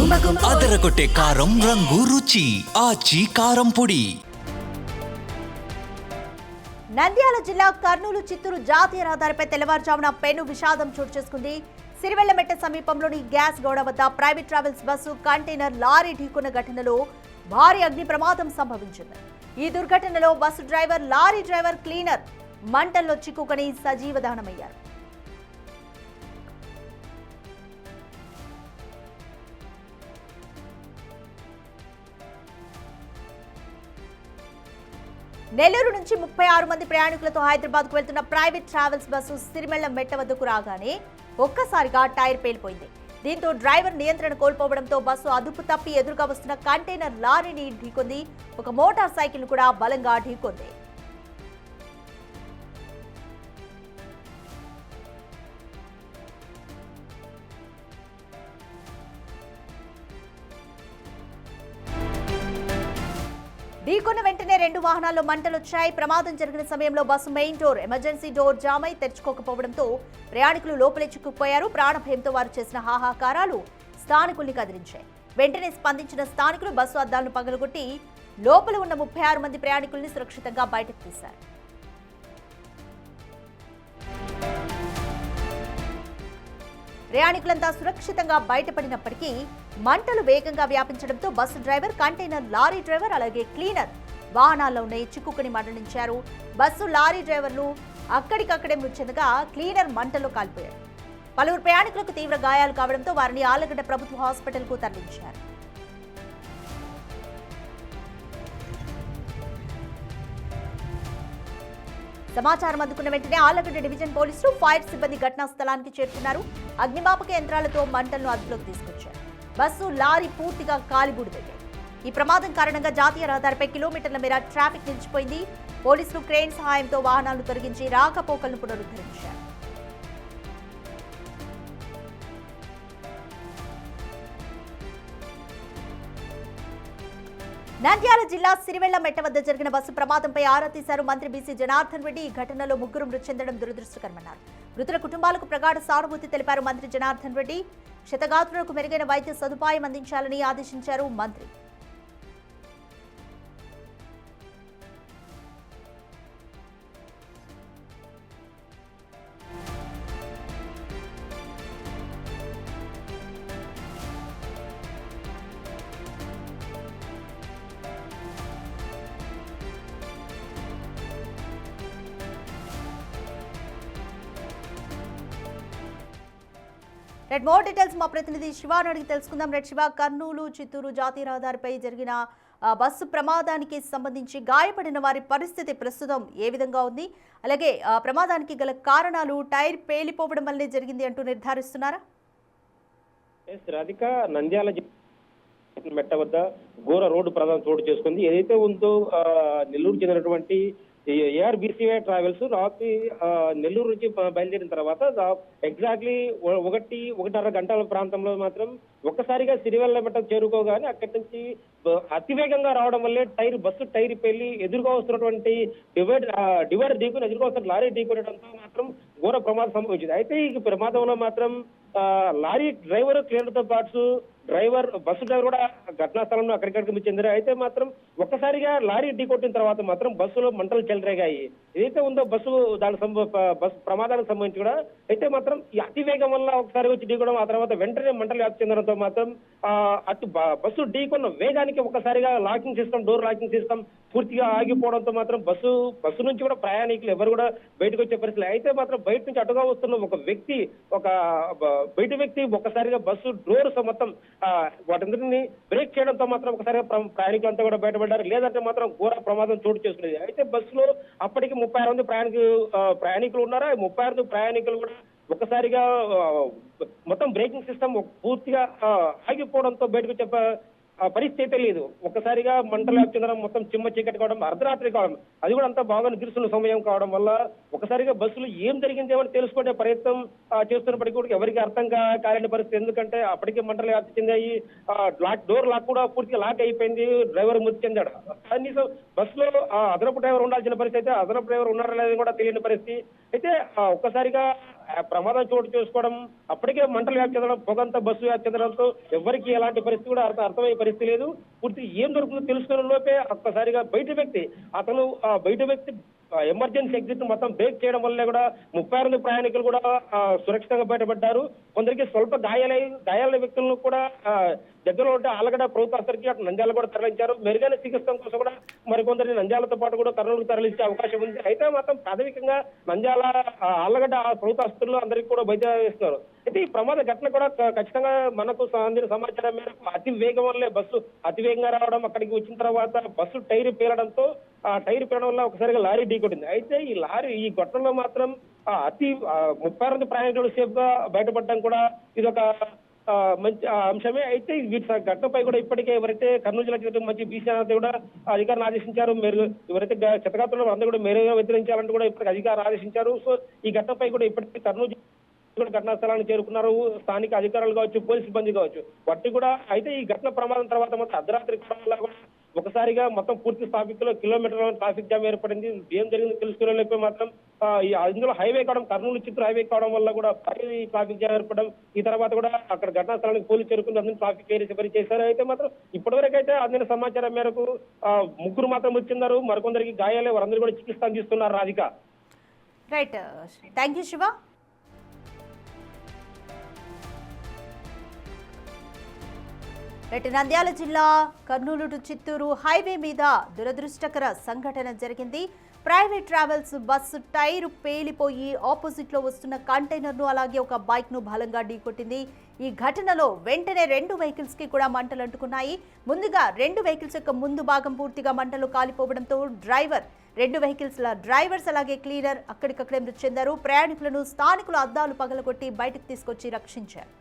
అదరగొట్టే కారం రంగు రుచి ఆచి కారం పొడి. నంద్యాల జిల్లా కర్నూలు చిత్తూరు జాతీయ రహదారిపై తెల్లవారుజామున పెను విషాదం చోటు చేసుకుంది. సిరివెల్లమెట్ట సమీపంలోని గ్యాస్ గౌడ వద్ద private travels bus container lorry ఢీకొన్న ఘటనలో భారీ అగ్ని ప్రమాదం సంభవించింది. ఈ దుర్ఘటనలో bus driver, lorry driver, cleaner మంటల్లో చిక్కుకొని సజీవ దహనమయ్యారు. నెల్లూరు నుంచి 36 మంది ప్రయాణికులతో హైదరాబాద్కు వెళ్తున్న ప్రైవేట్ ట్రావెల్స్ బస్సు సిరిమెళ్ల మెట్ట వద్దకు రాగానే ఒక్కసారిగా టైర్ పేలిపోయింది. దీంతో డ్రైవర్ నియంత్రణ కోల్పోవడంతో బస్సు అదుపు తప్పి ఎదురుగా వస్తున్న కంటైనర్ లారీని ఢీకొంది. ఒక మోటార్ సైకిల్ కూడా బలంగా ఢీకొంది. ఢీకొన్న వెంటనే 2 వాహనాల్లో మంటలొచ్చాయి. ప్రమాదం జరిగిన సమయంలో bus main door, emergency door జామై తెరుచుకోకపోవడంతో ప్రయాణికులు లోపలే చిక్కుకుపోయారు. ప్రాణభయంతో వారు చేసిన హాహాకారాలు స్థానికుల్ని కదిలించాయి. వెంటనే స్పందించిన స్థానికులు బస్సు అద్దాలను పగలగొట్టి లోపల ఉన్న 36 మంది ప్రయాణికుల్ని సురక్షితంగా బయటకు తీశారు. ప్రయాణికులంతా సురక్షితంగా బయటపడినప్పటికీ మంటలు వేగంగా వ్యాపించడంతో bus driver, container lorry driver అలాగే క్లీనర్ వాహనాల్లోనే చిక్కుకుని మరణించారు. బస్సు, లారీ డ్రైవర్లు అక్కడికక్కడే మృతి చెందగా క్లీనర్ మంటల్లో కాలిపోయారు. పలువురు ప్రయాణికులకు తీవ్ర గాయాలు కావడంతో వారిని ఆళ్లగడ్డ ప్రభుత్వ హాస్పిటల్కు తరలించారు. సమాచారం అందుకున్న వెంటనే ఆళ్లగడ్డ డివిజన్ పోలీసులు, ఫైర్ సిబ్బంది ఘటనా స్థలానికి చేరుకున్నారు. అగ్నిమాపక యంత్రాలతో మంటలను అదుపులోకి తీసుకొచ్చారు. బస్సు, లారీ పూర్తిగా కాలిబూడిదయ్యాయి. ఈ ప్రమాదం కారణంగా జాతీయ రహదారిపై కిలోమీటర్ల మేర ట్రాఫిక్ నిలిచిపోయింది. పోలీసులు క్రేన్ సహాయంతో వాహనాలను తొలగించి రాకపోకలను పునరుద్ధరించారు. నంద్యాల జిల్లా సిరివెళ్ల మెట్ట వద్ద జరిగిన బస్సు ప్రమాదంపై ఆరా తీశారు మంత్రి బీసీ జనార్దన్ రెడ్డి. ఈ ఘటనలో 3 మృతి చెందడం దురదృష్టకరమన్నారు. మృతుల కుటుంబాలకు ప్రగాఢ సానుభూతి తెలిపారు మంత్రి జనార్దన్ రెడ్డి. క్షతగాత్రులకు మెరుగైన వైద్య సదుపాయం అందించాలని ఆదేశించారు మంత్రి. మోర్ డీటెయిల్స్ మా ప్రతినిధి శివాని అడిగి తెలుసుకుందాం. శివ, కర్నూలు చిత్తూరు జాతీయ రహదారిపై జరిగిన బస్సు ప్రమాదానికి సంబంధించి గాయపడిన వారి పరిస్థితి ప్రస్తుతం ఏ విధంగా ఉంది? అలాగే ప్రమాదానికి గల కారణాలు టైర్ పేలిపోవడం వల్లే జరిగింది అంటూ నిర్ధారిస్తున్నారా? రాధిక, నంద్యాల మెట్ట వద్ద ఘోర రోడ్డు ప్రమాదం చోటు చేసుకుంది. ఏదైతే ఉందో నెల్లూరు చెందినటువంటి ఏఆర్బీసీఐ ట్రావెల్స్ రాత్రి నెల్లూరు నుంచి బయలుదేరిన తర్వాత ఎగ్జాక్ట్లీ 1-1.5 గంటల ప్రాంతంలో మాత్రం ఒక్కసారిగా సిరివెల్లమెట్ట చేరుకోగానే అక్కడి నుంచి అతివేగంగా రావడం వల్లే బస్సు టైర్ పెళ్లి ఎదురుగా వస్తున్నటువంటి డివైడర్ ఢీకొని ఎదురుగా వస్తున్న లారీ ఢీకొనడంతో మాత్రం ఘోర ప్రమాదం సంభవించింది. అయితే ఈ ప్రమాదంలో మాత్రం లారీ డ్రైవర్, క్లీనర్తో పాటు బస్సు డ్రైవర్ కూడా ఘటనా స్థలంలో అక్కడికక్కడికి మృతి చెందారు. అయితే మాత్రం ఒక్కసారిగా లారీ ఢీకొట్టిన తర్వాత మాత్రం బస్సులో మంటలు చెలరేగాయి. ఏదైతే ఉందో బస్సు ప్రమాదానికి సంబంధించి కూడా అయితే మాత్రం ఈ అతివేగం వల్ల ఒకసారి వచ్చి ఢీకొనడం, ఆ తర్వాత వెంటనే మంటలు వ్యాప్తి చెందడంతో మాత్రం బస్సు ఢీకొన్న వేగానికి ఒక్కసారిగా డోర్ లాకింగ్ సిస్టమ్ పూర్తిగా ఆగిపోవడంతో మాత్రం బస్సు నుంచి కూడా ప్రయాణికులు ఎవరు కూడా బయటకు వచ్చే పరిస్థితి. అయితే మాత్రం బయట నుంచి అటుగా వస్తున్న బయట వ్యక్తి ఒక్కసారిగా బస్సు డోర్స్ మొత్తం వాటందరినీ బ్రేక్ చేయడంతో మాత్రం ఒకసారిగా ప్రయాణికులంతా కూడా బయటపడ్డారు. లేదంటే మాత్రం ఘోర ప్రమాదం చోటు చేసుకునేది. అయితే బస్సులో అప్పటికి 36 మంది ప్రయాణికులు ఉన్నారు. 36 ప్రయాణికులు కూడా ఒక్కసారిగా మొత్తం బ్రేకింగ్ సిస్టమ్ పూర్తిగా ఆగిపోవడంతో బయటకు పరిస్థితి అయితే లేదు. ఒక్కసారిగా మంటలు చెందడం, మొత్తం చిమ్మ చీకటి కావడం, అర్ధరాత్రి కావడం, అది కూడా అంతా బాగా నిద్రిస్తున్న సమయం కావడం వల్ల ఒకసారిగా బస్సులు ఏం జరిగిందేమని తెలుసుకునే ప్రయత్నం చేస్తున్నప్పటికీ కూడా ఎవరికి అర్థం కాలేని పరిస్థితి. ఎందుకంటే అప్పటికే మంటలు వ్యాప్తి చెందాయి. డోర్ లాక్ కూడా పూర్తిగా లాక్ అయిపోయింది. డ్రైవర్ మృతి చెందాడు. కనీసం బస్సులో అదనపు డ్రైవర్ ఉండాల్సిన పరిస్థితి అయితే అదనపు డ్రైవర్ ఉన్నారా లేదని కూడా తెలియని పరిస్థితి. అయితే ఒక్కసారిగా ప్రమాదం చోటు చేసుకోవడం, అప్పటికే మంటలు వ్యాప్తి చెందడం, పొగంతా బస్సు వ్యాప్తి చెందడంతో ఎవరికి ఎలాంటి పరిస్థితి కూడా అర్థమయ్యే పరిస్థితి లేదు. పూర్తి ఏం దొరుకుతుందో తెలుసుకునే లోపే ఒక్కసారిగా బయట వ్యక్తి ఎమర్జెన్సీ ఎగ్జిట్ మొత్తం బ్రేక్ చేయడం వల్లే కూడా 36 ప్రయాణికులు కూడా సురక్షితంగా బయటపడ్డారు. కొందరికి స్వల్ప గాయాలైన వ్యక్తులను కూడా దగ్గరలో ఉంటే ఆలగడ్డ ప్రభుత్వ ఆసుపత్రికి అటు నంద్యాల కూడా తరలించారు. మెరుగైన చికిత్స కోసం కూడా మరికొందరిని నంద్యాలతో పాటు కూడా కర్నూలుకు తరలించే అవకాశం ఉంది. అయితే మాత్రం ప్రాథమికంగా నంద్యాల ఆలగడ్డ ప్రభుత్వ ఆసుపత్రుల్లో అందరికీ కూడా వైద్యం ఇస్తున్నారు. అయితే ఈ ప్రమాద ఘటన కూడా ఖచ్చితంగా మనకు అందిన సమాచారం మేరకు అతి వేగం వల్లే బస్సు అతి వేగంగా రావడం, అక్కడికి వచ్చిన తర్వాత బస్సు టైర్ పేలడంతో ఆ టైర్ పేలడం వల్ల ఒకసారిగా లారీ ఢీకొట్టింది. అయితే ఈ ఘటనలో మాత్రం 36 ప్రయాణికులు సేఫ్ గా బయటపడడం కూడా ఇదొక మంచి అంశమే. అయితే వీటి ఘటనపై కూడా ఇప్పటికే ఎవరైతే కర్నూలు జిల్లా మంచి బీసీ కూడా అధికారులు ఆదేశించారు. ఎవరైతే క్షతగాత్రులు అందరూ కూడా మేరుగా వ్యతిరేకించాలంటూ కూడా ఇప్పటికి అధికారులు ఆదేశించారు. సో ఈ ఘటనపై కూడా ఇప్పటికీ కర్నూలు ఘటనా స్థలానికి చేరుకున్నారు స్థానిక అధికారులు కావచ్చు, పోలీసు సిబ్బంది కావచ్చు. వాటి కూడా అయితే ఈ ఘటన ప్రమాదం తర్వాత మొత్తం అర్ధరాత్రి వల్ల కూడా ఒకసారిగా మొత్తం పూర్తి ట్రాఫిక్ లో కిలోమీటర్ల ట్రాఫిక్ జామ్ ఏర్పడింది. ఏం జరిగింది తెలుసుకునే మాత్రం ఇందులో హైవే కావడం, కర్నూలు చిత్తూరు హైవే కావడం వల్ల కూడా ట్రాఫిక్ జామ్ ఏర్పడడం, ఈ తర్వాత కూడా అక్కడ ఘటనా స్థలానికి పోలీసు చేరుకుని అందరినీ ట్రాఫిక్ ఏరియా చేశారు. అయితే మాత్రం ఇప్పటివరకు అయితే అందిన సమాచారం మేరకు 3 మాత్రం వచ్చిన్నారు. మరికొందరికి గాయాలే, వారందరూ కూడా చికిత్స అందిస్తున్నారు. Radhika. Right, thank you Shiva. Nandyal జిల్లా కర్నూలు టు చిత్తూరు హైవే మీద దురదృష్టకర సంఘటన జరిగింది. ప్రైవేట్ ట్రావెల్స్ బస్సు టైరు పేలిపోయి ఆపోజిట్ లో వస్తున్న కంటైనర్ ను అలాగే ఒక బైక్ ను బలంగా ఢీకొట్టింది. ఈ ఘటనలో వెంటనే 2 వెహికల్స్ కి కూడా మంటలు అంటుకున్నాయి. ముందుగా 2 వెహికల్స్ యొక్క ముందు భాగం పూర్తిగా మంటలు కాలిపోవడంతో 2 వెహికల్స్ డ్రైవర్స్ అలాగే క్లీనర్ అక్కడికక్కడే మృతి చెందారు. ప్రయాణికులను స్థానికులు అద్దాలు పగలగొట్టి బయటకు తీసుకొచ్చి రక్షించారు.